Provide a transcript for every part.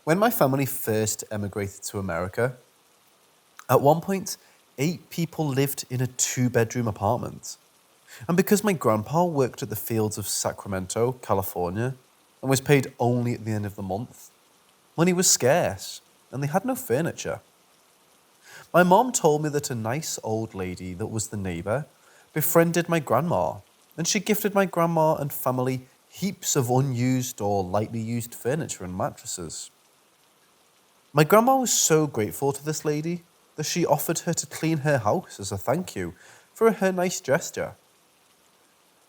When my family first emigrated to America, at one point, 8 people lived in a 2 bedroom apartment. And because my grandpa worked at the fields of Sacramento, California, and was paid only at the end of the month, money was scarce and they had no furniture. My mom told me that a nice old lady that was the neighbor befriended my grandma, and she gifted my grandma and family heaps of unused or lightly used furniture and mattresses. My grandma was so grateful to this lady that she offered her to clean her house as a thank you for her nice gesture.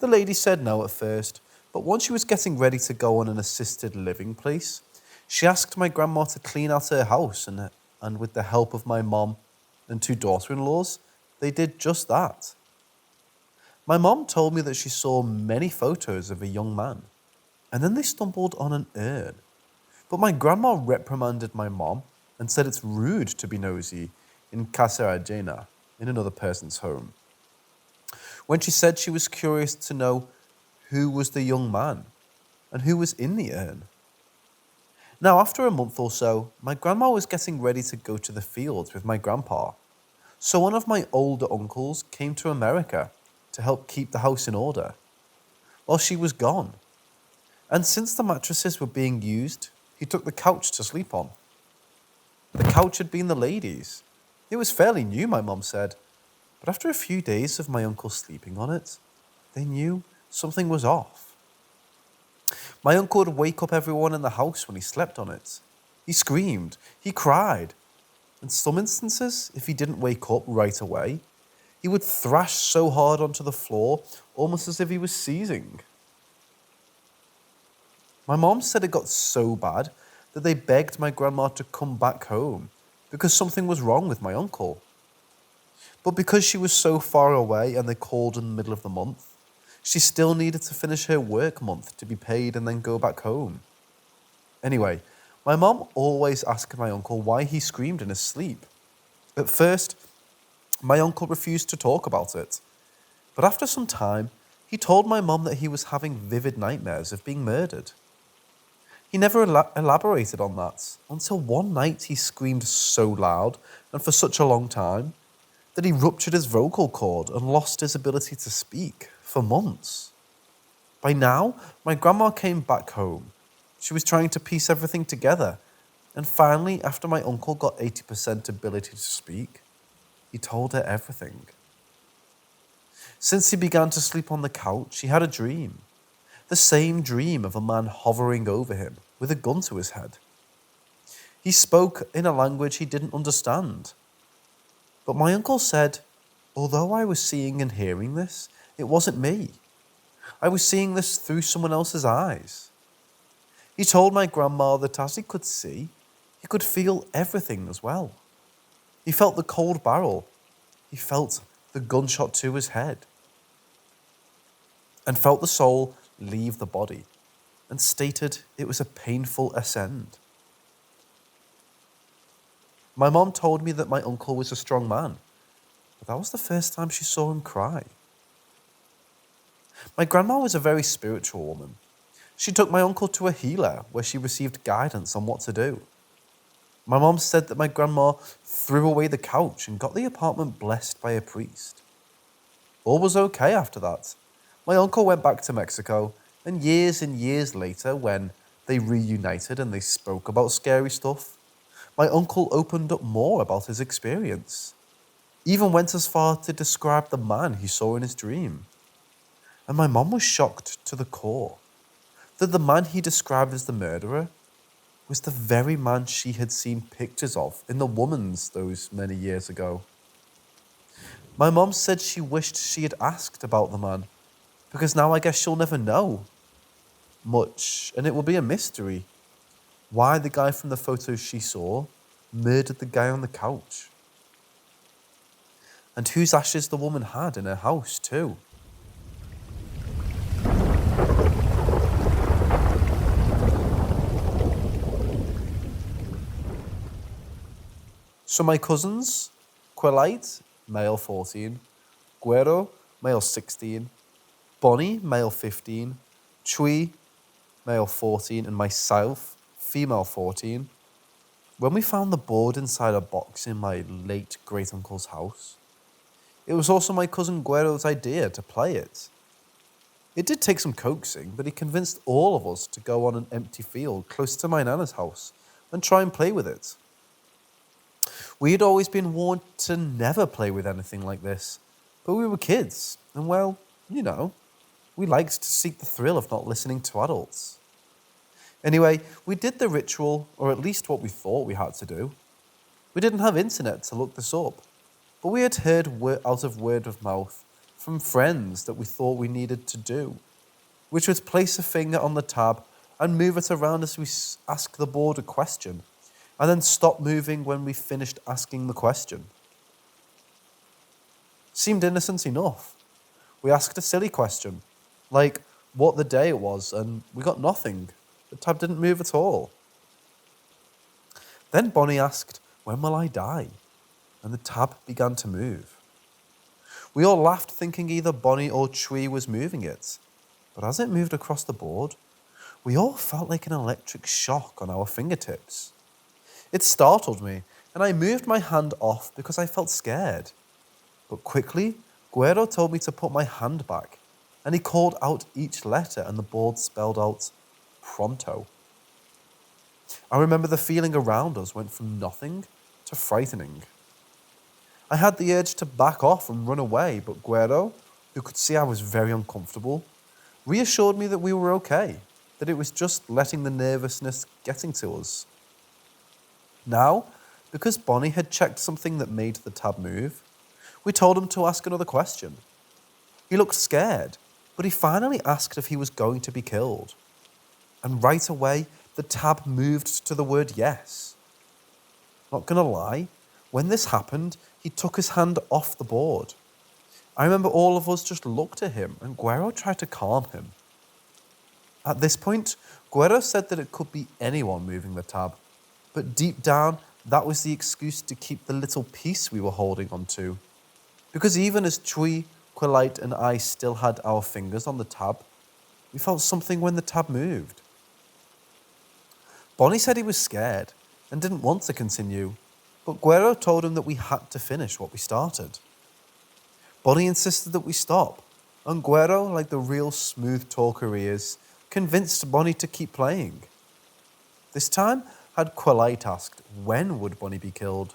The lady said no at first, but once she was getting ready to go on an assisted living place, she asked my grandma to clean out her house, and with the help of my mom and 2 daughter-in-laws, they did just that. My mom told me that she saw many photos of a young man, and then they stumbled on an urn. But my grandma reprimanded my mom and said it's rude to be nosy in casa ajena, in another person's home. When she said she was curious to know who was the young man and who was in the urn. Now, after a month or so, my grandma was getting ready to go to the fields with my grandpa. So one of my older uncles came to America to help keep the house in order while she was gone. And since the mattresses were being used, he took the couch to sleep on. The couch had been the lady's. It was fairly new, my mom said, but after a few days of my uncle sleeping on it, they knew something was off. My uncle would wake up everyone in the house when he slept on it. He screamed, he cried. In some instances, if he didn't wake up right away, he would thrash so hard onto the floor, almost as if he was seizing. My mom said it got so bad that they begged my grandma to come back home because something was wrong with my uncle. But because she was so far away and they called in the middle of the month, she still needed to finish her work month to be paid and then go back home. Anyway, my mom always asked my uncle why he screamed in his sleep. At first, my uncle refused to talk about it. But after some time, he told my mom that he was having vivid nightmares of being murdered. He never elaborated on that until one night he screamed so loud and for such a long time that he ruptured his vocal cord and lost his ability to speak for months. By now, my grandma came back home. She was trying to piece everything together, and finally, after my uncle got 80% ability to speak, he told her everything. Since he began to sleep on the couch, he had a dream. The same dream of a man hovering over him with a gun to his head. He spoke in a language he didn't understand. But my uncle said, although I was seeing and hearing this, it wasn't me. I was seeing this through someone else's eyes. He told my grandma that as he could see, he could feel everything as well. He felt the cold barrel. He felt the gunshot to his head. And felt the soul leave the body, and stated it was a painful ascent. My mom told me that my uncle was a strong man, but that was the first time she saw him cry. My grandma was a very spiritual woman. She took my uncle to a healer where she received guidance on what to do. My mom said that my grandma threw away the couch and got the apartment blessed by a priest. All was okay after that. My uncle went back to Mexico, and years later, when they reunited and they spoke about scary stuff, my uncle opened up more about his experience. Even went as far to describe the man he saw in his dream. And my mom was shocked to the core that the man he described as the murderer was the very man she had seen pictures of in the Woman's those many years ago. My mom said she wished she had asked about the man, because now I guess she'll never know much, and it will be a mystery why the guy from the photos she saw murdered the guy on the couch. And whose ashes the woman had in her house too. So my cousins, Quelite, male 14, Guero, male 16, Bonnie, male 15, Chui, male 14, and myself, female 14, When we found the board inside a box in my late great-uncle's house, it was also my cousin Guero's idea to play it. It did take some coaxing, but he convinced all of us to go on an empty field close to my nana's house and try and play with it. We had always been warned to never play with anything like this, but we were kids, and well, we liked to seek the thrill of not listening to adults. Anyway, we did the ritual, or at least what we thought we had to do. We didn't have internet to look this up, but we had heard out of word of mouth from friends that we thought we needed to do, which was place a finger on the tab and move it around as we ask the board a question, and then stop moving when we finished asking the question. Seemed innocent enough. We asked a silly question, like what the day it was, and we got nothing. The tab didn't move at all. Then Bonnie asked, "When will I die?" And the tab began to move. We all laughed, thinking either Bonnie or Chui was moving it. But as it moved across the board, we all felt like an electric shock on our fingertips. It startled me, and I moved my hand off because I felt scared. But quickly, Guero told me to put my hand back, and he called out each letter, and the board spelled out pronto. I remember the feeling around us went from nothing to frightening. I had the urge to back off and run away, but Guero, who could see I was very uncomfortable, reassured me that we were okay, that it was just letting the nervousness getting to us. Now, because Bonnie had checked something that made the tab move, we told him to ask another question. He looked scared, but he finally asked if he was going to be killed. And right away, the tab moved to the word yes. Not gonna lie, when this happened, he took his hand off the board. I remember all of us just looked at him, and Guero tried to calm him. At this point, Guero said that it could be anyone moving the tab, but deep down, that was the excuse to keep the little piece we were holding on to. Because even as Chui, Quillite, and I still had our fingers on the tab, we felt something when the tab moved. Bonnie said he was scared and didn't want to continue, but Guero told him that we had to finish what we started. Bonnie insisted that we stop, and Guero, like the real smooth talker he is, convinced Bonnie to keep playing. This time, had Quillite asked when would Bonnie be killed,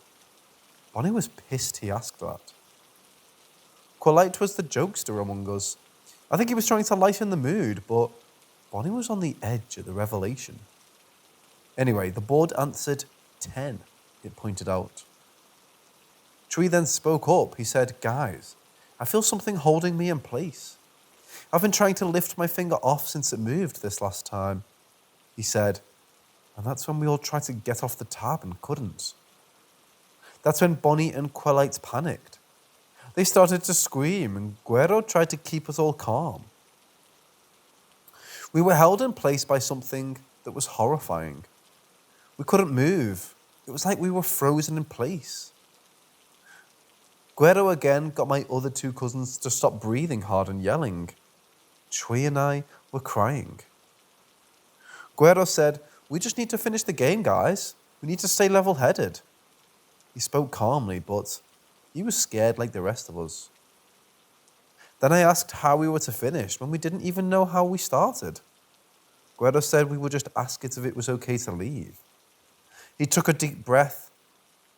Bonnie was pissed he asked that. Quillite was the jokester among us. I think he was trying to lighten the mood, but Bonnie was on the edge at the revelation. Anyway, the board answered 10, it pointed out. Chui then spoke up. He said, "Guys, I feel something holding me in place. I've been trying to lift my finger off since it moved this last time," he said. And that's when we all tried to get off the tab and couldn't. That's when Bonnie and Quillite panicked. They started to scream, and Guero tried to keep us all calm. We were held in place by something that was horrifying. We couldn't move. It was like we were frozen in place. Guero again got my other two cousins to stop breathing hard and yelling. Chui and I were crying. Guero said, "We just need to finish the game, guys. We need to stay level-headed." He spoke calmly, but he was scared like the rest of us. Then I asked how we were to finish when we didn't even know how we started. Guero said we would just ask it if it was okay to leave. He took a deep breath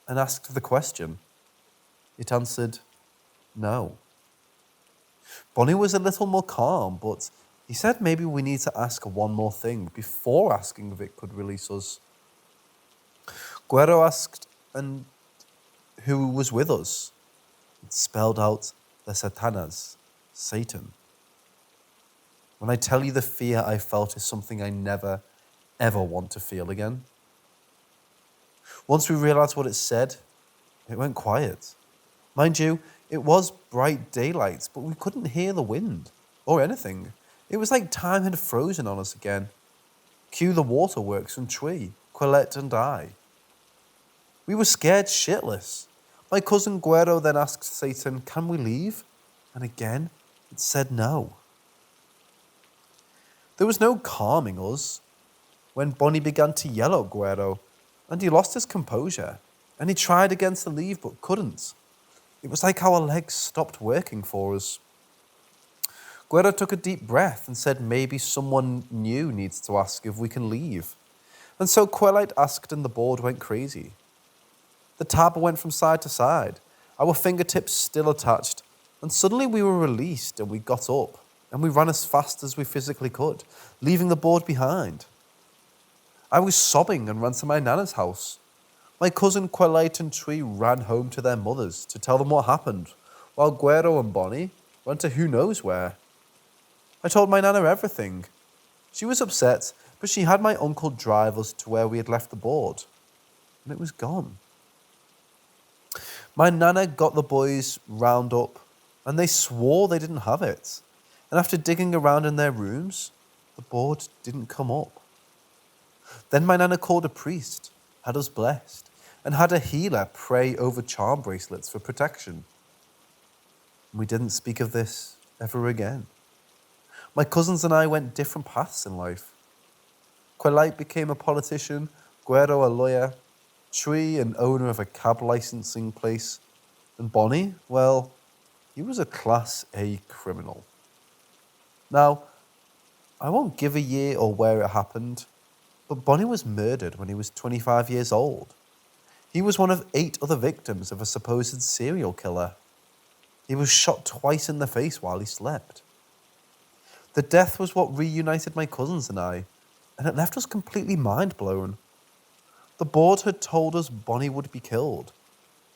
and asked the question. It answered, no. Bonnie was a little more calm, but he said maybe we need to ask one more thing before asking if it could release us. Guero asked and who was with us. It spelled out the Satanas, Satan. When I tell you the fear I felt is something I never, ever want to feel again. Once we realized what it said, it went quiet. Mind you, it was bright daylight, but we couldn't hear the wind or anything. It was like time had frozen on us again. Cue the waterworks from Chui, Quillette and I. We were scared shitless. My cousin Guero then asked Satan, "Can we leave?" And again, it said no. There was no calming us when Bonnie began to yell at Guero, And he lost his composure, and he tried again to leave but couldn't. It was like our legs stopped working for us. Guerra took a deep breath and said maybe someone new needs to ask if we can leave. And so Quellite asked and the board went crazy. The tab went from side to side, our fingertips still attached, and suddenly we were released and we got up and we ran as fast as we physically could, leaving the board behind. I was sobbing and ran to my nana's house. My cousin Quellite and Tree ran home to their mothers to tell them what happened, while Guero and Bonnie ran to who knows where. I told my nana everything. She was upset, but she had my uncle drive us to where we had left the board, and it was gone. My nana got the boys round up, and they swore they didn't have it. And after digging around in their rooms, the board didn't come up. Then my nana called a priest, had us blessed, and had a healer pray over charm bracelets for protection. We didn't speak of this ever again. My cousins and I went different paths in life. Quellite became a politician, Guero a lawyer, Tree an owner of a cab licensing place, and Bonnie, well, he was a Class A criminal. Now, I won't give a year or where it happened, but Bonnie was murdered when he was 25 years old. He was one of 8 other victims of a supposed serial killer. He was shot twice in the face while he slept. The death was what reunited my cousins and I, and it left us completely mind blown. The board had told us Bonnie would be killed,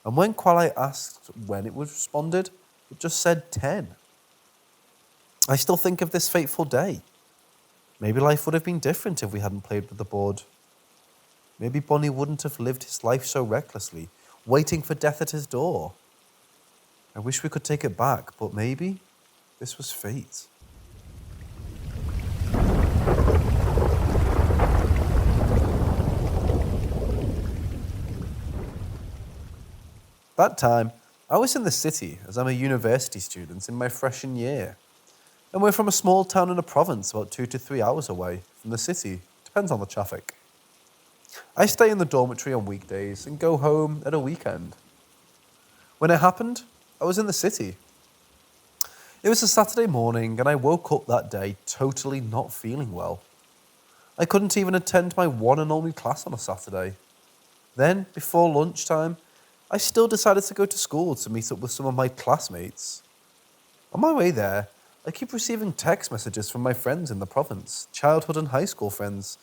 and when Quellite asked when it was responded, it just said 10. I still think of this fateful day. Maybe life would have been different if we hadn't played with the board. Maybe Bonnie wouldn't have lived his life so recklessly, waiting for death at his door. I wish we could take it back, but maybe this was fate. That time, I was in the city as I'm a university student in my freshman year. And we're from a small town in a province about 2 to 3 hours away from the city, depends on the traffic. I stay in the dormitory on weekdays and go home at a weekend. When it happened, I was in the city. It was a Saturday morning and I woke up that day totally not feeling well. I couldn't even attend my one and only class on a Saturday. Then, before lunchtime, I still decided to go to school to meet up with some of my classmates. On my way there, I keep receiving text messages from my friends in the province, childhood and high school friends,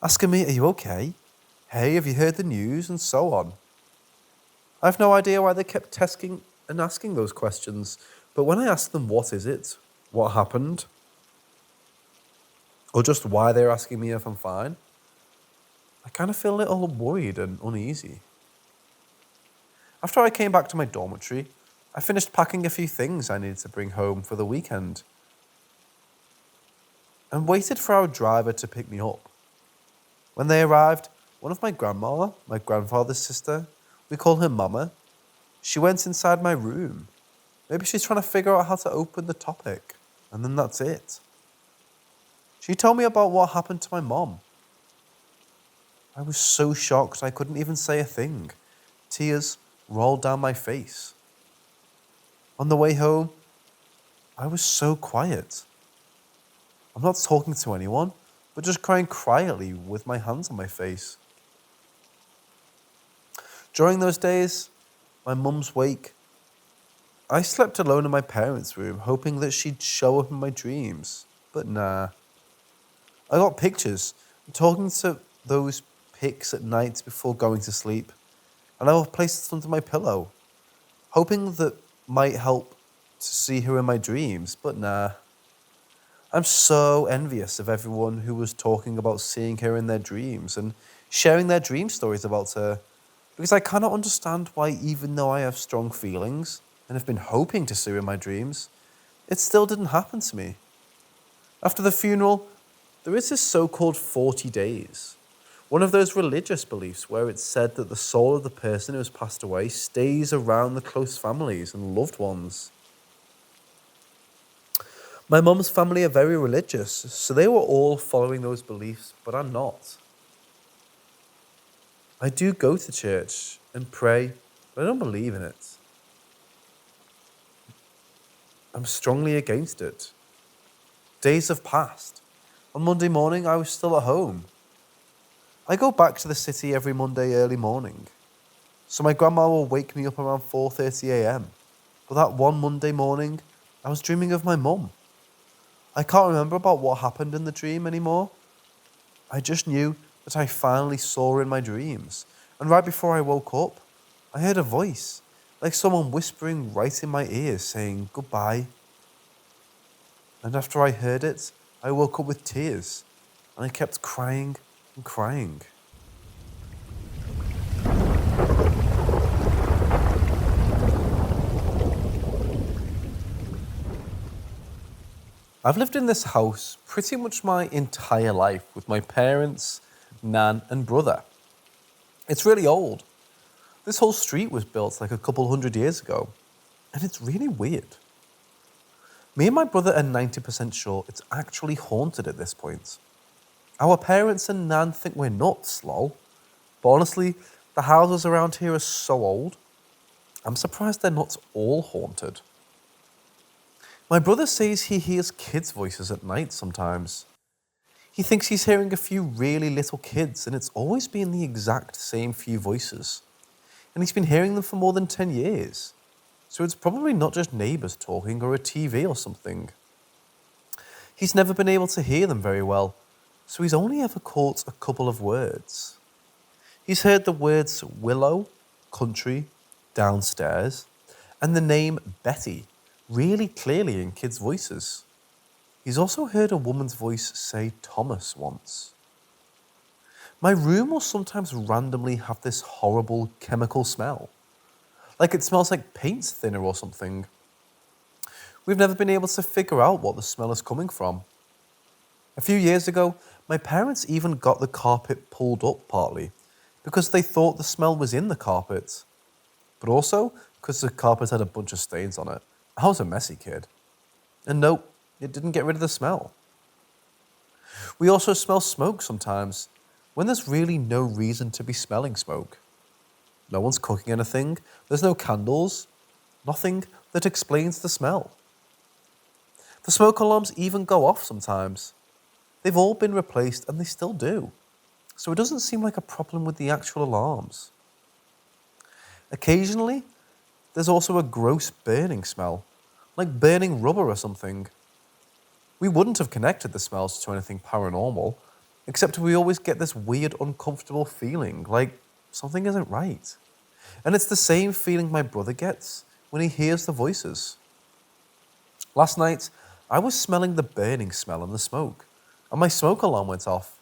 asking me, "Are you okay? Hey, have you heard the news?" and so on. I have no idea why they kept testing and asking those questions, but when I ask them what is it, what happened, or just why they're asking me if I'm fine, I kind of feel a little worried and uneasy. After I came back to my dormitory, I finished packing a few things I needed to bring home for the weekend and waited for our driver to pick me up. When they arrived, one of my grandma, my grandfather's sister, we call her Mama, she went inside my room. Maybe she's trying to figure out how to open the topic, and then that's it. She told me about what happened to my mom. I was so shocked I couldn't even say a thing. Tears rolled down my face. On the way home, I was so quiet. I'm not talking to anyone, but just crying quietly with my hands on my face. During those days, my mum's wake, I slept alone in my parents' room, hoping that she'd show up in my dreams, but nah. I got pictures, talking to those pics at night before going to sleep, and I will place it under my pillow, hoping that might help to see her in my dreams, but nah. I'm so envious of everyone who was talking about seeing her in their dreams and sharing their dream stories about her, because I cannot understand why, even though I have strong feelings and have been hoping to see her in my dreams, it still didn't happen to me. After the funeral, there is this so-called 40 days. One of those religious beliefs where it's said that the soul of the person who has passed away stays around the close families and loved ones. My mum's family are very religious, so they were all following those beliefs, but I'm not. I do go to church and pray, but I don't believe in it. I'm strongly against it. Days have passed. On Monday morning, I was still at home. I go back to the city every Monday early morning, so my grandma will wake me up around 4:30 a.m. But that one Monday morning, I was dreaming of my mum. I can't remember about what happened in the dream anymore. I just knew that I finally saw her in my dreams, and right before I woke up, I heard a voice, like someone whispering right in my ears saying goodbye. And after I heard it, I woke up with tears, and I kept crying and crying. I've lived in this house pretty much my entire life with my parents, nan, and brother. It's really old. This whole street was built like a couple hundred years ago, and it's really weird. Me and my brother are 90% sure it's actually haunted at this point. Our parents and nan think we're nuts, lol. But honestly, the houses around here are so old, I'm surprised they're not all haunted. My brother says he hears kids' voices at night sometimes. He thinks he's hearing a few really little kids, and it's always been the exact same few voices. And he's been hearing them for more than 10 years. So it's probably not just neighbours talking or a TV or something. He's never been able to hear them very well, so he's only ever caught a couple of words. He's heard the words willow, country, downstairs, and the name Betty really clearly in kids' voices. He's also heard a woman's voice say Thomas once. My room will sometimes randomly have this horrible chemical smell. Like it smells like paint thinner or something. We've never been able to figure out what the smell is coming from. A few years ago, my parents even got the carpet pulled up partly because they thought the smell was in the carpet, but also because the carpet had a bunch of stains on it. I was a messy kid. And nope, it didn't get rid of the smell. We also smell smoke sometimes, when there's really no reason to be smelling smoke. No one's cooking anything, there's no candles, nothing that explains the smell. The smoke alarms even go off sometimes. They've all been replaced and they still do. So it doesn't seem like a problem with the actual alarms. Occasionally, there's also a gross burning smell, like burning rubber or something. We wouldn't have connected the smells to anything paranormal, except we always get this weird, uncomfortable feeling, like something isn't right. And it's the same feeling my brother gets when he hears the voices. Last night, I was smelling the burning smell and the smoke, and my smoke alarm went off.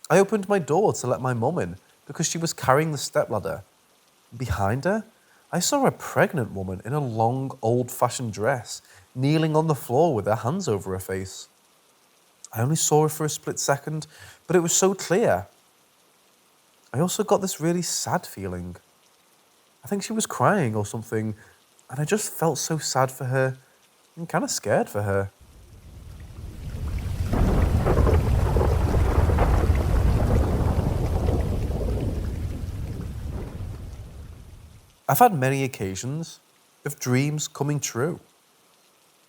I opened my door to let my mum in because she was carrying the stepladder. Behind her, I saw a pregnant woman in a long, old-fashioned dress kneeling on the floor with her hands over her face. I only saw her for a split second, but it was so clear. I also got this really sad feeling. I think she was crying or something, and I just felt so sad for her and kind of scared for her. I've had many occasions of dreams coming true.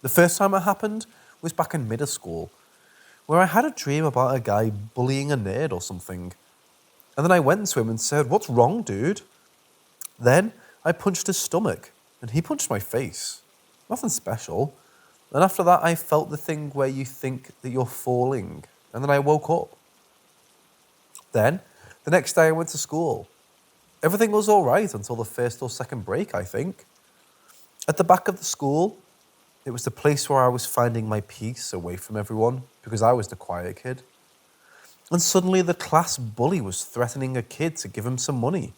The first time it happened was back in middle school, where I had a dream about a guy bullying a nerd or something. And then I went to him and said, "What's wrong, dude?" Then I punched his stomach, and he punched my face. Nothing special. And after that, I felt the thing where you think that you're falling, and then I woke up. Then, the next day I went to school. Everything was all right until the first or second break, I think. At the back of the school, it was the place where I was finding my peace away from everyone because I was the quiet kid. And suddenly the class bully was threatening a kid to give him some money.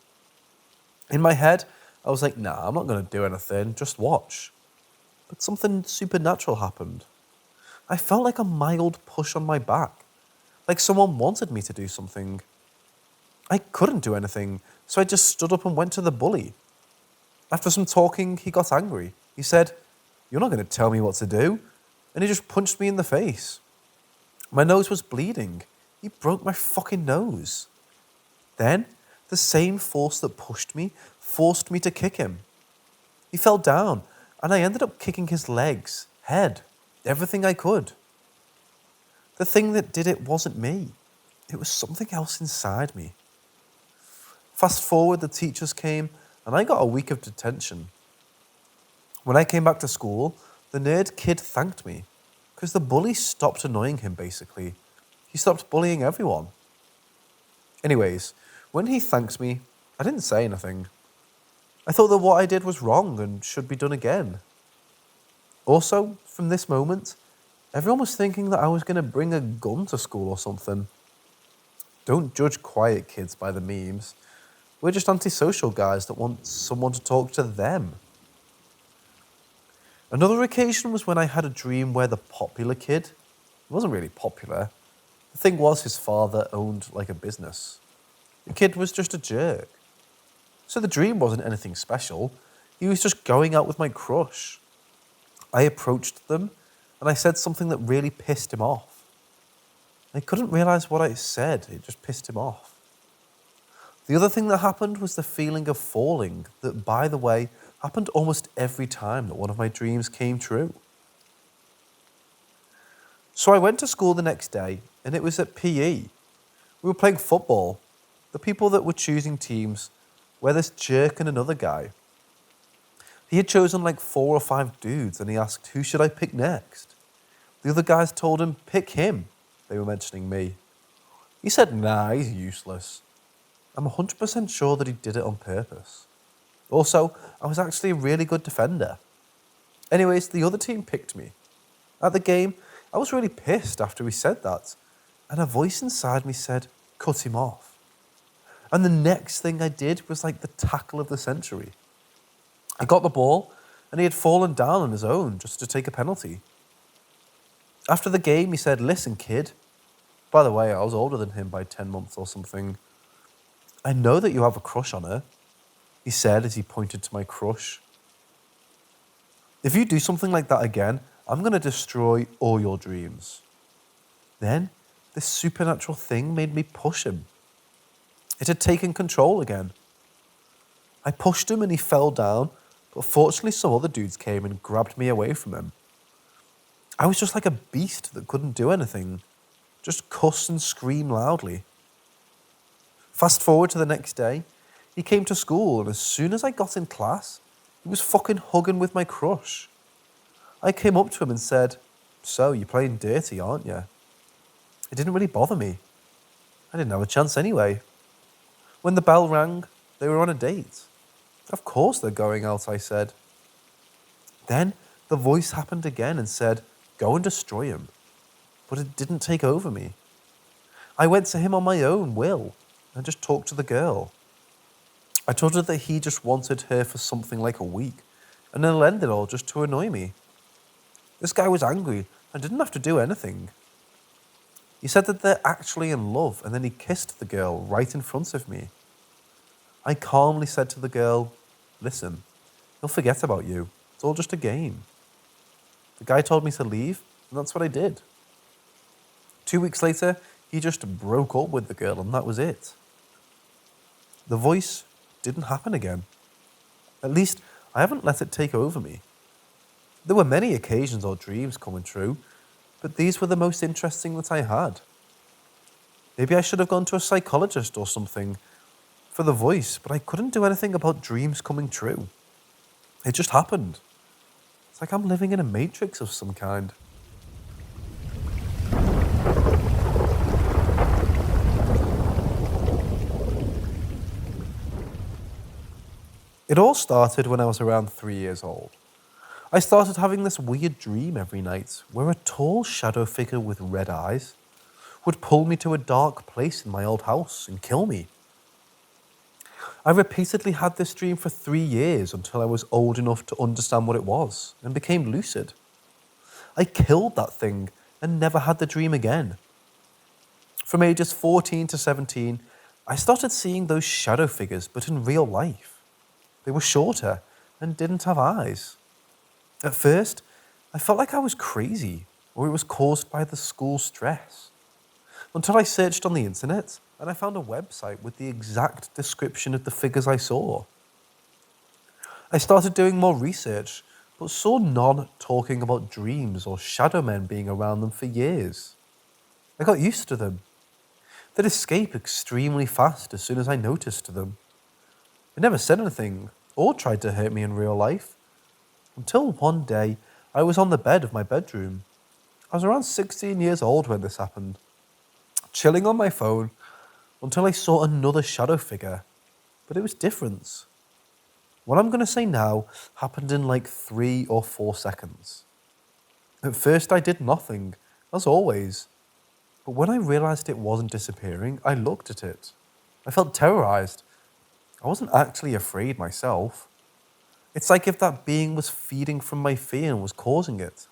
In my head, I was like, nah, I'm not going to do anything, just watch. But something supernatural happened. I felt like a mild push on my back, like someone wanted me to do something. I couldn't do anything, so I just stood up and went to the bully. After some talking, he got angry. He said, "You're not going to tell me what to do." And he just punched me in the face. My nose was bleeding. He broke my fucking nose. Then, The same force that pushed me forced me to kick him. He fell down, and I ended up kicking his legs, head, everything I could. The thing that did it wasn't me. It was something else inside me. Fast forward, the teachers came, and I got a week of detention. When I came back to school, the nerd kid thanked me, because the bully stopped annoying him, basically. He stopped bullying everyone. Anyways, when he thanked me, I didn't say anything. I thought that what I did was wrong and should be done again. Also, from this moment, everyone was thinking that I was going to bring a gun to school or something. Don't judge quiet kids by the memes. We're just antisocial guys that want someone to talk to them. Another occasion was when I had a dream where the popular kid, he wasn't really popular. The thing was, his father owned like a business. The kid was just a jerk. So the dream wasn't anything special. He was just going out with my crush. I approached them and I said something that really pissed him off. I couldn't realize what I said. It just pissed him off. The other thing that happened was the feeling of falling that, by the way, happened almost every time that one of my dreams came true. So I went to school the next day, and it was at PE. We were playing football. The people that were choosing teams were this jerk and another guy. He had chosen like 4 or 5 dudes, and he asked, who should I pick next? The other guys told him, pick him. They were mentioning me. He said, nah, he's useless. I'm 100% sure that he did it on purpose. Also, I was actually a really good defender. Anyways, the other team picked me. At the game, I was really pissed after he said that, and a voice inside me said, cut him off. And the next thing I did was like the tackle of the century. I got the ball, and he had fallen down on his own just to take a penalty. After the game, he said, listen, kid. By the way, I was older than him by 10 months or something. I know that you have a crush on her, he said as he pointed to my crush. If you do something like that again, I'm going to destroy all your dreams. Then, this supernatural thing made me push him. It had taken control again. I pushed him and he fell down, but fortunately some other dudes came and grabbed me away from him. I was just like a beast that couldn't do anything, just cuss and scream loudly. Fast forward to the next day, he came to school, and as soon as I got in class, he was fucking hugging with my crush. I came up to him and said, so you're playing dirty, aren't you? It didn't really bother me. I didn't have a chance anyway. When the bell rang, they were on a date. Of course they're going out, I said. Then the voice happened again and said, go and destroy him. But it didn't take over me. I went to him on my own will and just talked to the girl. I told her that he just wanted her for something like a week, and then ended it all just to annoy me. This guy was angry and didn't have to do anything. He said that they're actually in love, and then he kissed the girl right in front of me. I calmly said to the girl, listen, he'll forget about you. It's all just a game. The guy told me to leave, and that's what I did. 2 weeks later, he just broke up with the girl, and that was it. The voice didn't happen again. At least, I haven't let it take over me. There were many occasions or dreams coming true, but these were the most interesting that I had. Maybe I should have gone to a psychologist or something for the voice, but I couldn't do anything about dreams coming true. It just happened. It's like I'm living in a matrix of some kind. It all started when I was around 3 years old. I started having this weird dream every night where a tall shadow figure with red eyes would pull me to a dark place in my old house and kill me. I repeatedly had this dream for 3 years until I was old enough to understand what it was and became lucid. I killed that thing and never had the dream again. From ages 14 to 17, I started seeing those shadow figures, but in real life. They were shorter and didn't have eyes. At first, I felt like I was crazy or it was caused by the school stress. Until I searched on the internet and I found a website with the exact description of the figures I saw. I started doing more research, but saw none talking about dreams or shadow men being around them for years. I got used to them. They'd escape extremely fast as soon as I noticed them. They never said anything or tried to hurt me in real life. Until one day, I was on the bed of my bedroom. I was around 16 years old when this happened, chilling on my phone until I saw another shadow figure, but it was different. What I'm going to say now happened in like 3 or 4 seconds. At first, I did nothing, as always, but when I realized it wasn't disappearing, I looked at it. I felt terrorized. I wasn't actually afraid myself. It's like if that being was feeding from my fear and was causing it.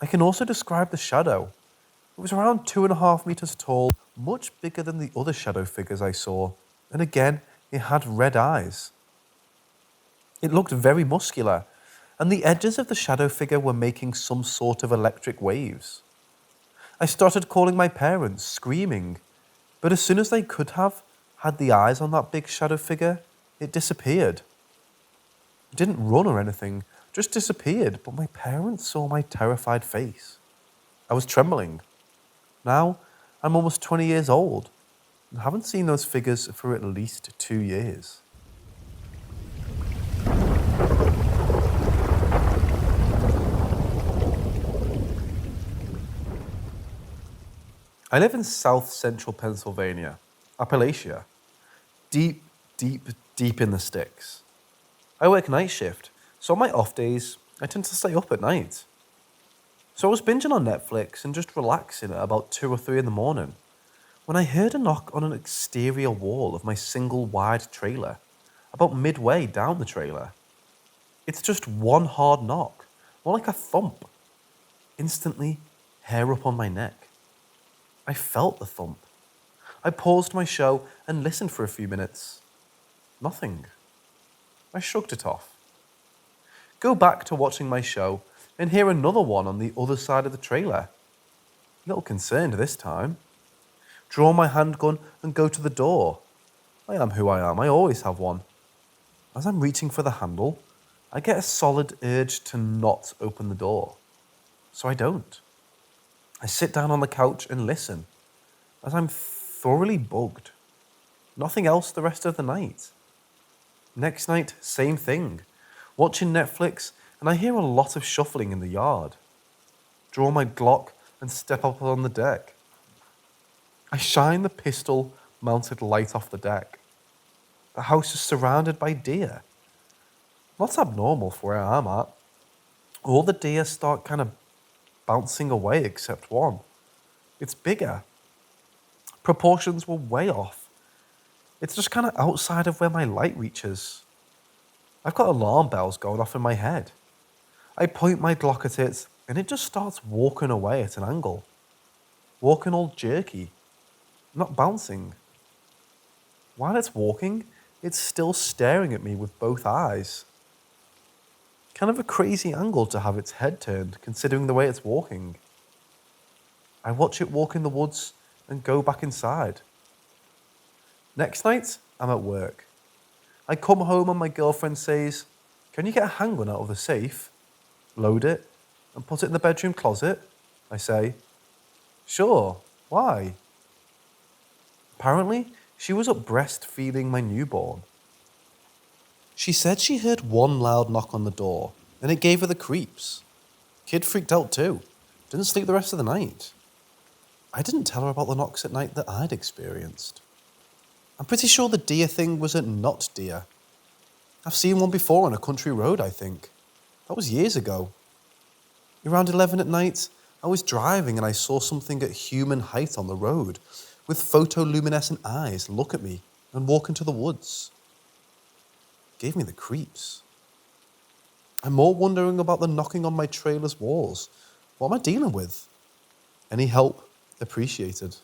I can also describe the shadow. It was around 2.5 meters tall, much bigger than the other shadow figures I saw, and again, it had red eyes. It looked very muscular, and the edges of the shadow figure were making some sort of electric waves. I started calling my parents, screaming, but as soon as they could have had the eyes on that big shadow figure, it disappeared. It didn't run or anything, just disappeared, but my parents saw my terrified face. I was trembling. Now, I'm almost 20 years old and haven't seen those figures for at least 2 years. I live in south central Pennsylvania, Appalachia, deep, deep, deep in the sticks. I work night shift, so on my off days, I tend to stay up at night. So I was binging on Netflix and just relaxing at about 2 or 3 in the morning when I heard a knock on an exterior wall of my single wide trailer, about midway down the trailer. It's just one hard knock, more like a thump. Instantly, hair up on my neck. I felt the thump. I paused my show and listened for a few minutes. Nothing. I shrugged it off. Go back to watching my show and hear another one on the other side of the trailer. A little concerned this time. Draw my handgun and go to the door. I am who I am, I always have one. As I'm reaching for the handle, I get a solid urge to not open the door. So I don't. I sit down on the couch and listen, as I'm thoroughly bugged. Nothing else the rest of the night. Next night, same thing. Watching Netflix, and I hear a lot of shuffling in the yard. Draw my Glock and step up on the deck. I shine the pistol-mounted light off the deck. The house is surrounded by deer. Not abnormal for where I'm at. All the deer start kind of bouncing away except one. It's bigger. Proportions were way off. It's just kind of outside of where my light reaches. I've got alarm bells going off in my head. I point my Glock at it and it just starts walking away at an angle. Walking all jerky, not bouncing. While it's walking, it's still staring at me with both eyes. Kind of a crazy angle to have its head turned, considering the way it's walking. I watch it walk in the woods and go back inside. Next night, I'm at work. I come home and my girlfriend says, "Can you get a handgun out of the safe, load it, and put it in the bedroom closet?" I say, "Sure, why?" Apparently, she was up breastfeeding my newborn. She said she heard one loud knock on the door, and it gave her the creeps. Kid freaked out too. Didn't sleep the rest of the night. I didn't tell her about the knocks at night that I'd experienced. I'm pretty sure the deer thing was a not deer. I've seen one before on a country road, I think. That was years ago. Around 11 at night, I was driving and I saw something at human height on the road, with photoluminescent eyes look at me and walk into the woods. Gave me the creeps. I'm more wondering about the knocking on my trailer's walls. What am I dealing with? Any help appreciated.